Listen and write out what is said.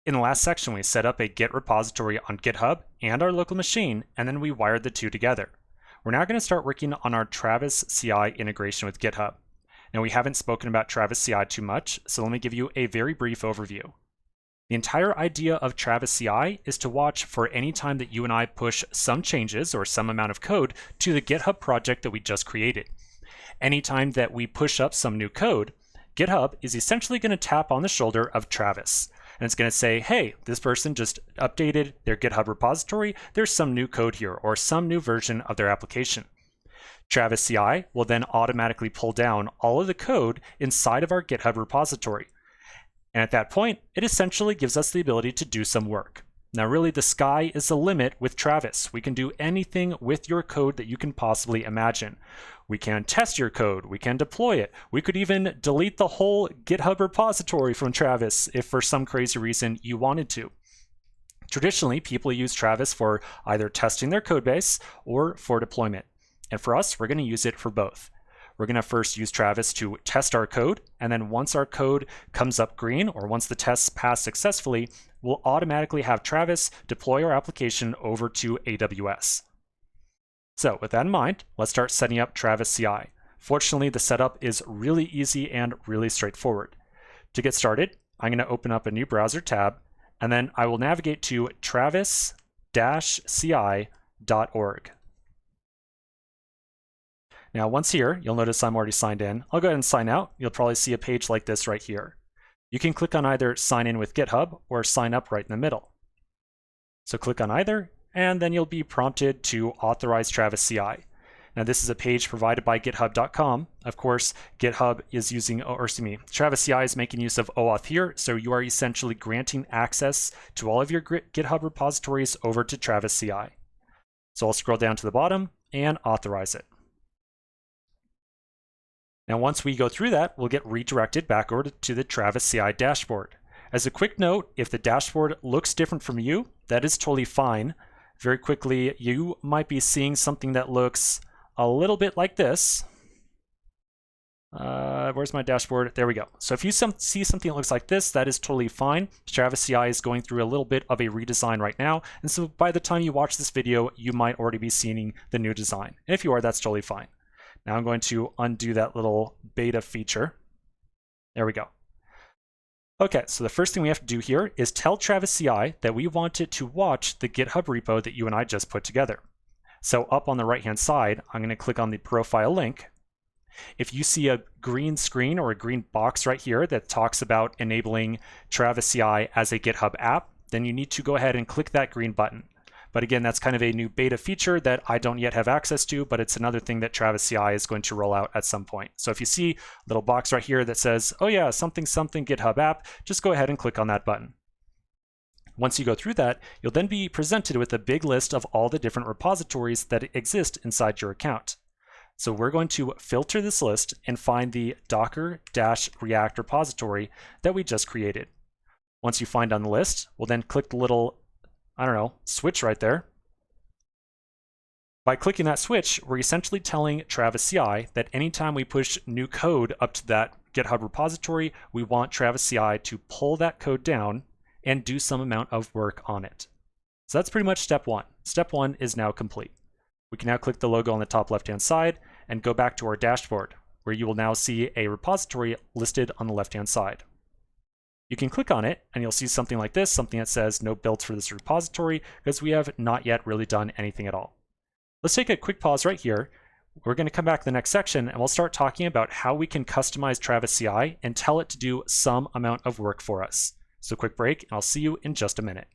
In the last section, we set up a Git repository on GitHub and our local machine, and then we wired the two together. We're now going to start working on our Travis CI integration with GitHub. Now, we haven't spoken about Travis CI too much, so let me give you a very brief overview. The entire idea of Travis CI is to watch for any time that you and I push some changes or some amount of code to the GitHub project that we just created. Anytime that we push up some new code, GitHub is essentially going to tap on the shoulder of Travis. And it's going to say, hey, this person just updated their GitHub repository. There's some new code here or some new version of their application. Travis CI will then automatically pull down all of the code inside of our GitHub repository. And at that point, it essentially gives us the ability to do some work. Now, really, the sky is the limit with Travis. We can do anything with your code that you can possibly imagine. We can test your code. We can deploy it. We could even delete the whole GitHub repository from Travis if for some crazy reason you wanted to. Traditionally, people use Travis for either testing their code base or for deployment. And for us, we're going to use it for both. We're going to first use Travis to test our code, and then once our code comes up green, or once the tests pass successfully, we'll automatically have Travis deploy our application over to AWS. So with that in mind, let's start setting up Travis CI. Fortunately, the setup is really easy and really straightforward. To get started, I'm going to open up a new browser tab, and then I will navigate to travis-ci.org. Now, once here, you'll notice I'm already signed in. I'll go ahead and sign out. You'll probably see a page like this right here. You can click on either sign in with GitHub or sign up right in the middle. So click on either, and then you'll be prompted to authorize Travis CI. Now, this is a page provided by github.com. Of course, GitHub is using, Travis CI is making use of OAuth here, so you are essentially granting access to all of your GitHub repositories over to Travis CI. So I'll scroll down to the bottom and authorize it. Now, once we go through that, we'll get redirected back over to the Travis CI dashboard. As a quick note, if the dashboard looks different from you, that is totally fine. Very quickly, you might be seeing something that looks a little bit like this. Where's my dashboard? There we go. So if you see something that looks like this, that is totally fine. Travis CI is going through a little bit of a redesign right now. And so by the time you watch this video, you might already be seeing the new design. And if you are, that's totally fine. Now I'm going to undo that little beta feature. There we go. Okay, so the first thing we have to do here is tell Travis CI that we want it to watch the GitHub repo that you and I just put together. So up on the right-hand side, I'm going to click on the profile link. If you see a green screen or a green box right here that talks about enabling Travis CI as a GitHub app, then you need to go ahead and click that green button. But again, that's kind of a new beta feature that I don't yet have access to, but it's another thing that Travis CI is going to roll out at some point. So if you see a little box right here that says, oh yeah, something GitHub app, just go ahead and click on that button. Once you go through that, you'll then be presented with a big list of all the different repositories that exist inside your account. So we're going to filter this list and find the Docker-React repository that we just created. Once you find on the list, we'll then click the little switch right there. By clicking that switch, we're essentially telling Travis CI that anytime we push new code up to that GitHub repository, we want Travis CI to pull that code down and do some amount of work on it. So that's pretty much step one. Step one is now complete. We can now click the logo on the top left-hand side and go back to our dashboard, where you will now see a repository listed on the left-hand side. You can click on it and you'll see something like this, something that says no builds for this repository, because we have not yet really done anything at all. Let's take a quick pause right here. We're going to come back to the next section and we'll start talking about how we can customize Travis CI and tell it to do some amount of work for us. So quick break and I'll see you in just a minute.